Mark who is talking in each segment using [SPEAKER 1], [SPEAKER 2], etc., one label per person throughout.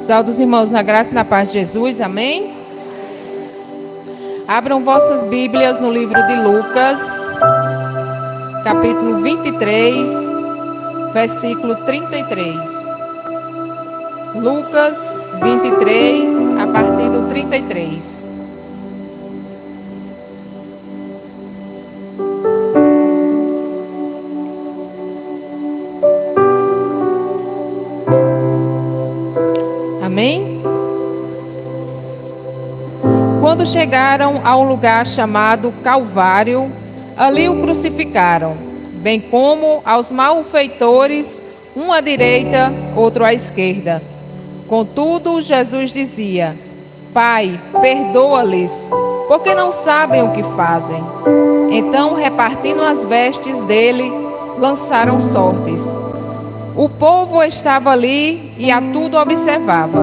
[SPEAKER 1] Saúdo os irmãos na graça e na paz de Jesus, amém? Abram vossas Bíblias no livro de Lucas, capítulo 23, versículo 33. Lucas 23, a partir do 33. Amém? Quando chegaram a um lugar chamado Calvário, ali o crucificaram, bem como aos malfeitores, um à direita, outro à esquerda. Contudo, Jesus dizia: Pai, perdoa-lhes, porque não sabem o que fazem. Então, repartindo as vestes dele, lançaram sortes. O povo estava ali e a tudo observava.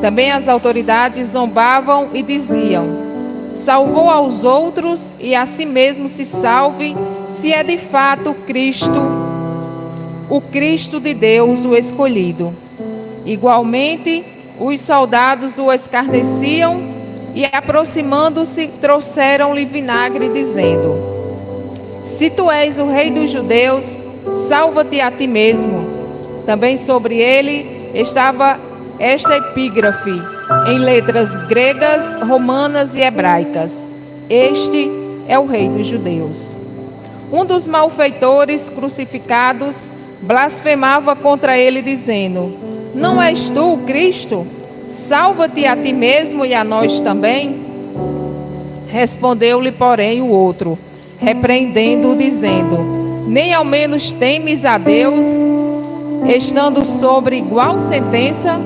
[SPEAKER 1] Também as autoridades zombavam e diziam: salvou aos outros e a si mesmo se salve, se é de fato Cristo, o Cristo de Deus, o escolhido. Igualmente, os soldados o escarneciam e, aproximando-se, trouxeram-lhe vinagre, dizendo: se tu és o rei dos judeus, salva-te a ti mesmo. Também sobre ele estava esta epígrafe, em letras gregas, romanas e hebraicas: este é o rei dos judeus. Um dos malfeitores crucificados blasfemava contra ele, dizendo: não és tu o Cristo? Salva-te a ti mesmo e a nós também. Respondeu-lhe, porém, o outro, repreendendo-o, dizendo: nem ao menos temes a Deus, estando sobre igual sentença?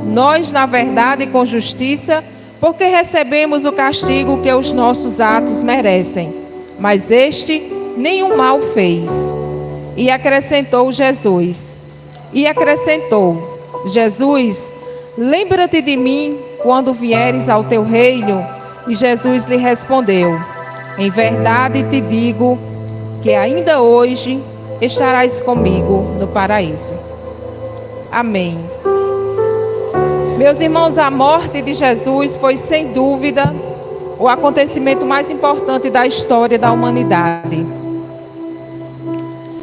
[SPEAKER 1] Nós, na verdade, com justiça, porque recebemos o castigo que os nossos atos merecem. Mas este nenhum mal fez. E acrescentou Jesus: lembra-te de mim quando vieres ao teu reino. E Jesus lhe respondeu: em verdade te digo que ainda hoje estarás comigo no paraíso. Amém. Meus irmãos, a morte de Jesus foi, sem dúvida, o acontecimento mais importante da história da humanidade.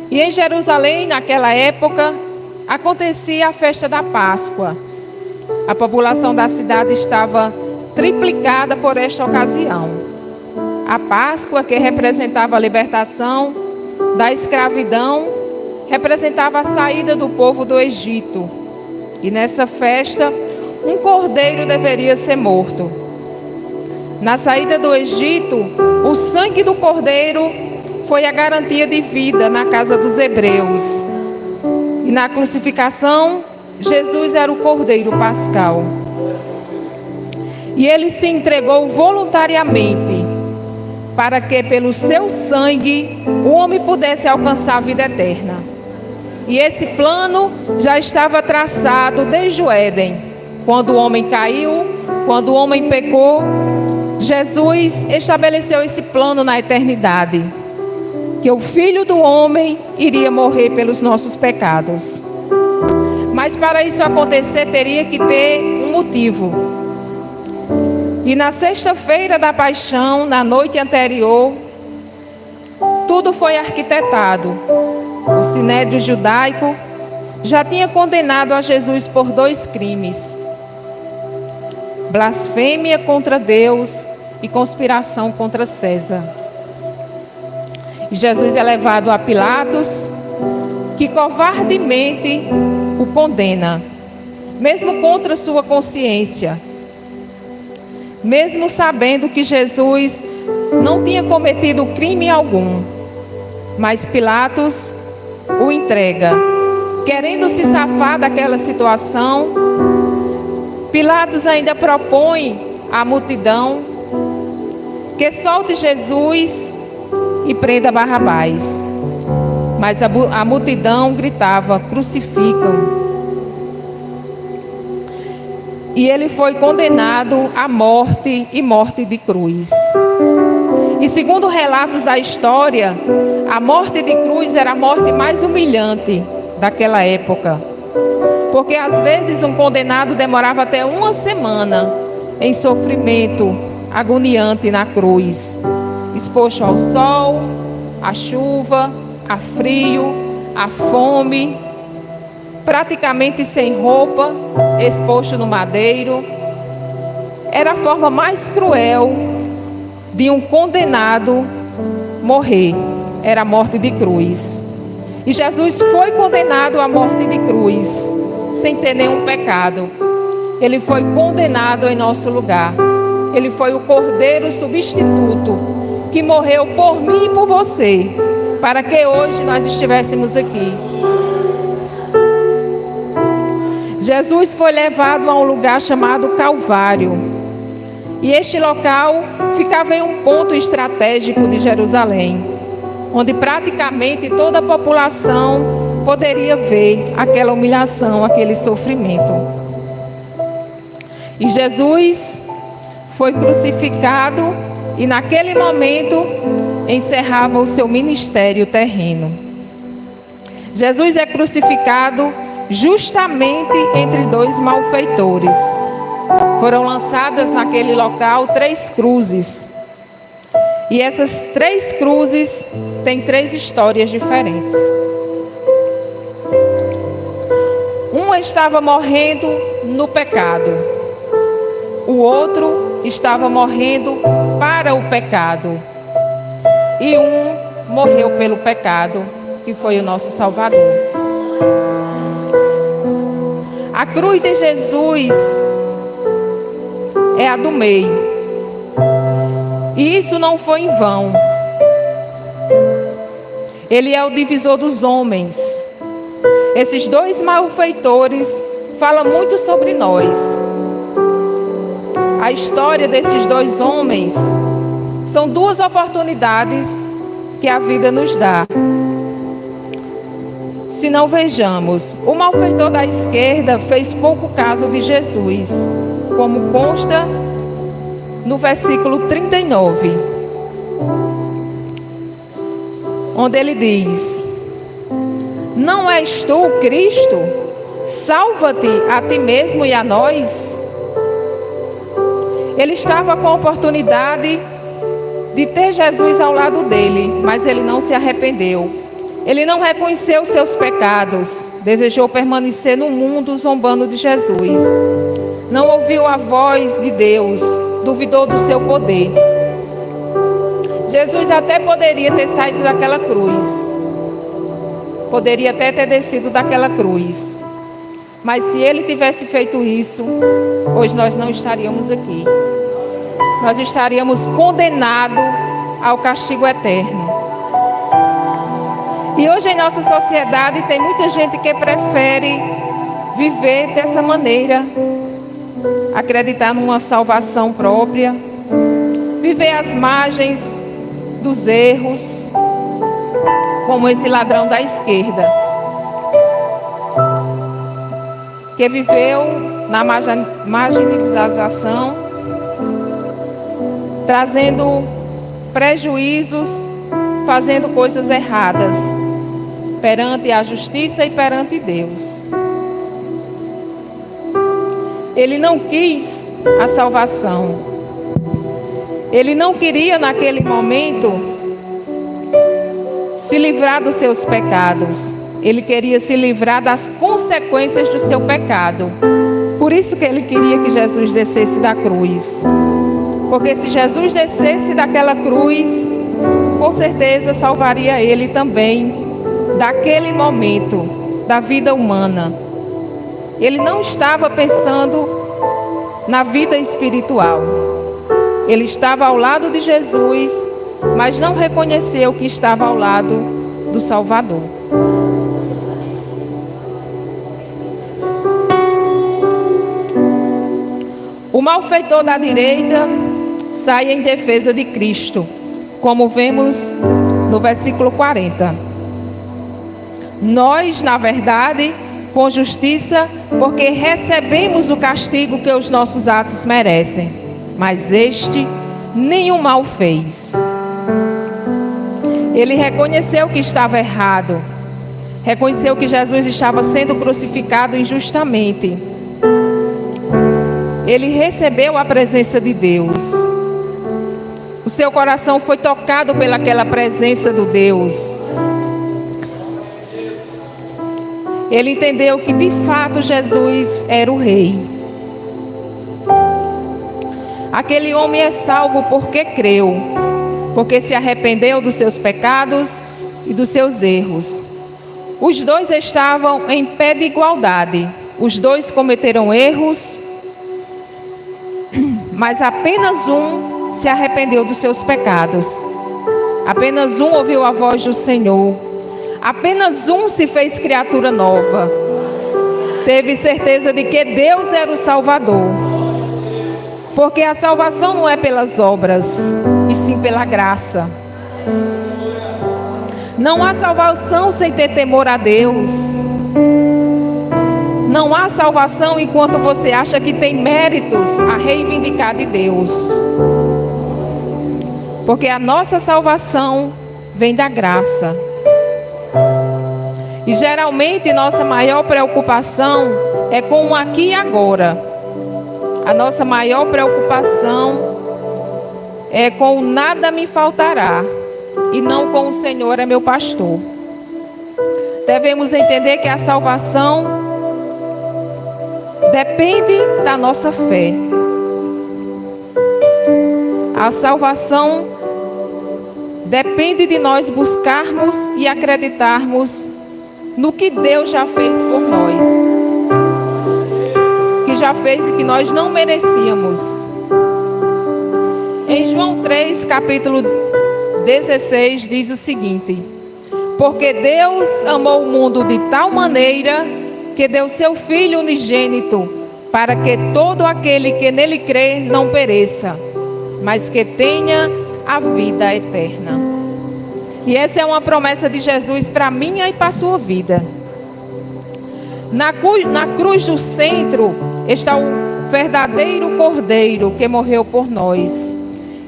[SPEAKER 1] E em Jerusalém, naquela época, acontecia a festa da Páscoa. A população da cidade estava triplicada por esta ocasião. A Páscoa, que representava a libertação da escravidão, representava a saída do povo do Egito. E nessa festa, um cordeiro deveria ser morto. Na saída do Egito, o sangue do cordeiro foi a garantia de vida na casa dos hebreus. E na crucificação, Jesus era o cordeiro pascal. E ele se entregou voluntariamente para que pelo seu sangue o homem pudesse alcançar a vida eterna. E esse plano já estava traçado desde o Éden. Quando o homem caiu, quando o homem pecou, Jesus estabeleceu esse plano na eternidade, que o Filho do Homem iria morrer pelos nossos pecados. Mas para isso acontecer, teria que ter um motivo. E na sexta-feira da paixão, na noite anterior, tudo foi arquitetado. O sinédrio judaico já tinha condenado a Jesus por 2 crimes: blasfêmia contra Deus e conspiração contra César. E Jesus é levado a Pilatos, que covardemente o condena, mesmo contra sua consciência. Mesmo sabendo que Jesus não tinha cometido crime algum. Mas Pilatos o entrega. Querendo se safar daquela situação, Pilatos ainda propõe à multidão que solte Jesus e prenda Barrabás. Mas a multidão gritava: crucificam. E ele foi condenado à morte e morte de cruz. E segundo relatos da história, a morte de cruz era a morte mais humilhante daquela época. porque às vezes um condenado demorava até uma semana em sofrimento agoniante na cruz, exposto ao sol, à chuva, a frio, à fome, praticamente sem roupa, exposto no madeiro. Era a forma mais cruel de um condenado morrer, era a morte de cruz. E Jesus foi condenado à morte de cruz, sem ter nenhum pecado. Ele foi condenado em nosso lugar. Ele foi o Cordeiro substituto, que morreu por mim e por você, para que hoje nós estivéssemos aqui. Jesus foi levado a um lugar chamado Calvário. E este local ficava em um ponto estratégico de Jerusalém, onde praticamente toda a população poderia ver aquela humilhação, aquele sofrimento. E Jesus foi crucificado e naquele momento encerrava o seu ministério terreno. Jesus é crucificado justamente entre dois malfeitores. Foram lançadas naquele local 3 cruzes. E essas 3 cruzes têm 3 histórias diferentes. Um estava morrendo no pecado. O outro estava morrendo para o pecado. E um morreu pelo pecado, que foi o nosso Salvador. A cruz de Jesus é a do meio. E isso não foi em vão. Ele é o divisor dos homens. Esses 2 malfeitores falam muito sobre nós. A história desses 2 homens são 2 oportunidades que a vida nos dá. Se não vejamos, o malfeitor da esquerda fez pouco caso de Jesus, como consta no versículo 39, onde ele diz: não és tu o Cristo? Salva-te a ti mesmo e a nós. Ele estava com a oportunidade de ter Jesus ao lado dele, mas ele não se arrependeu. Ele não reconheceu seus pecados, desejou permanecer no mundo zombando de Jesus. Não ouviu a voz de Deus, duvidou do seu poder. Jesus até poderia ter saído daquela cruz. Poderia até ter descido daquela cruz. Mas se ele tivesse feito isso, hoje nós não estaríamos aqui. Nós estaríamos condenados ao castigo eterno. E hoje em nossa sociedade tem muita gente que prefere viver dessa maneira, acreditar numa salvação própria, viver às margens dos erros, como esse ladrão da esquerda, que viveu na marginalização, trazendo prejuízos, fazendo coisas erradas perante a justiça e perante Deus. Ele não quis a salvação. Ele não queria naquele momento se livrar dos seus pecados. Ele queria se livrar das consequências do seu pecado. Por isso que ele queria que Jesus descesse da cruz. Porque se Jesus descesse daquela cruz, com certeza salvaria ele também daquele momento da vida humana. Ele não estava pensando na vida espiritual. Ele estava ao lado de Jesus, mas não reconheceu que estava ao lado do Salvador. O malfeitor da direita sai em defesa de Cristo, como vemos no versículo 40. Nós, na verdade, com justiça, porque recebemos o castigo que os nossos atos merecem, mas este nenhum mal fez. Ele reconheceu que estava errado, Reconheceu que Jesus estava sendo crucificado injustamente. Ele recebeu a presença de Deus. O seu coração foi tocado pelaquela presença do Deus. Ele entendeu que de fato Jesus era o Rei. Aquele homem é salvo porque creu, porque se arrependeu dos seus pecados e dos seus erros. Os dois estavam em pé de igualdade. Os dois cometeram erros, mas apenas um se arrependeu dos seus pecados. Apenas um ouviu a voz do Senhor. Apenas um se fez criatura nova. Teve certeza de que Deus era o Salvador. Porque a salvação não é pelas obras, e sim pela graça. Não há salvação sem ter temor a Deus. Não há salvação enquanto você acha que tem méritos a reivindicar de Deus. Porque a nossa salvação vem da graça. E geralmente nossa maior preocupação é com o aqui e agora. A nossa maior preocupação é com o nada me faltará. E não com o Senhor é meu pastor. Devemos entender que a salvação depende da nossa fé. A salvação depende de nós buscarmos e acreditarmos no que Deus já fez por nós. Que já fez e que nós não merecíamos. Em João 3, capítulo 16, diz o seguinte: porque Deus amou o mundo de tal maneira que deu seu Filho unigênito, para que todo aquele que nele crê não pereça, mas que tenha a vida eterna. E essa é uma promessa de Jesus para a minha e para a sua vida. Na cruz do centro está o verdadeiro Cordeiro que morreu por nós.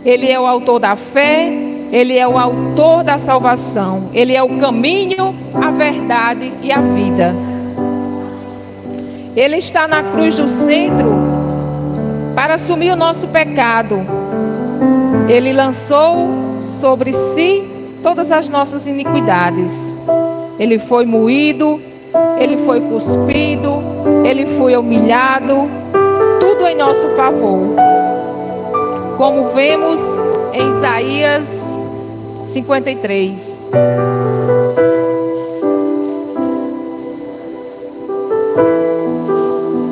[SPEAKER 1] Ele é o autor da fé, Ele é o autor da salvação. Ele é o caminho, a verdade e a vida. Ele está na cruz do centro para assumir o nosso pecado. Ele lançou sobre si todas as nossas iniquidades. Ele foi moído, Ele foi cuspido, Ele foi humilhado, tudo em nosso favor. Como vemos em Isaías 53.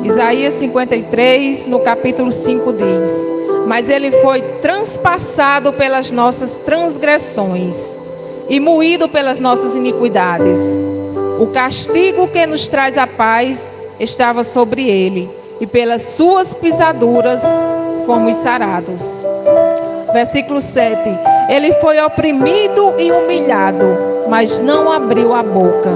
[SPEAKER 1] Isaías 53, no capítulo 5 diz: mas ele foi transpassado pelas nossas transgressões e moído pelas nossas iniquidades. O castigo que nos traz a paz estava sobre ele, e pelas suas pisaduras fomos sarados. Versículo 7. Ele foi oprimido e humilhado, mas não abriu a boca.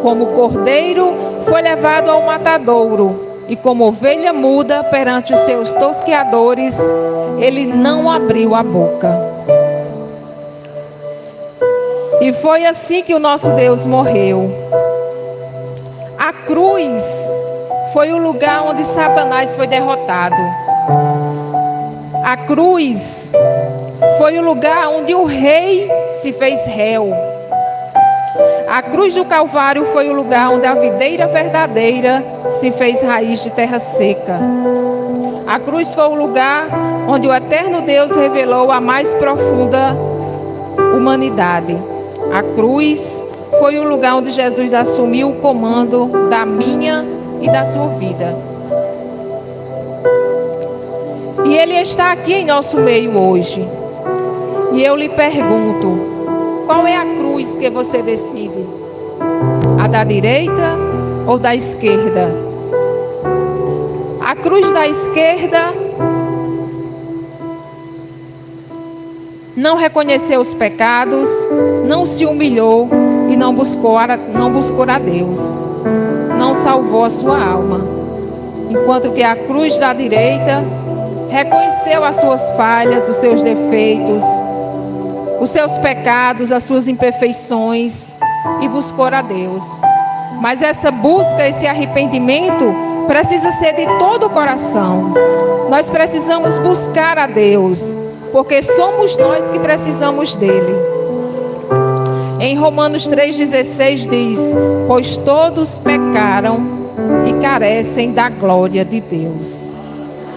[SPEAKER 1] Como cordeiro foi levado ao matadouro, e como ovelha muda perante os seus tosqueadores, ele não abriu a boca. E foi assim que o nosso Deus morreu. A cruz foi o lugar onde Satanás foi derrotado. A cruz foi o lugar onde o rei se fez réu. A cruz do Calvário foi o lugar onde a videira verdadeira se fez raiz de terra seca. A cruz foi o lugar onde o eterno Deus revelou a mais profunda humanidade. A cruz foi o lugar onde Jesus assumiu o comando da minha e da sua vida. E Ele está aqui em nosso meio hoje. E eu lhe pergunto: qual é a cruz que você decide? A da direita ou da esquerda? A cruz da esquerda não reconheceu os pecados, não se humilhou e não buscou a Deus. Não salvou a sua alma. Enquanto que a cruz da direita reconheceu as suas falhas, os seus defeitos, os seus pecados, as suas imperfeições e buscou a Deus. Mas essa busca, esse arrependimento, precisa ser de todo o coração. Nós precisamos buscar a Deus, porque somos nós que precisamos dele. Em Romanos 3,16 diz: pois todos pecaram e carecem da glória de Deus.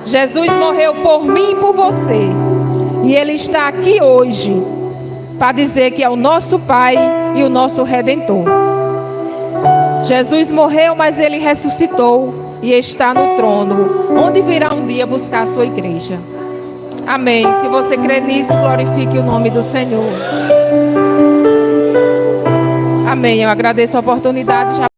[SPEAKER 1] Jesus morreu por mim e por você, e Ele está aqui hoje para dizer que é o nosso Pai e o nosso Redentor. Jesus morreu, mas Ele ressuscitou e está no trono, onde virá um dia buscar a sua igreja. Amém. Se você crê nisso, glorifique o nome do Senhor. Amém. Eu agradeço a oportunidade.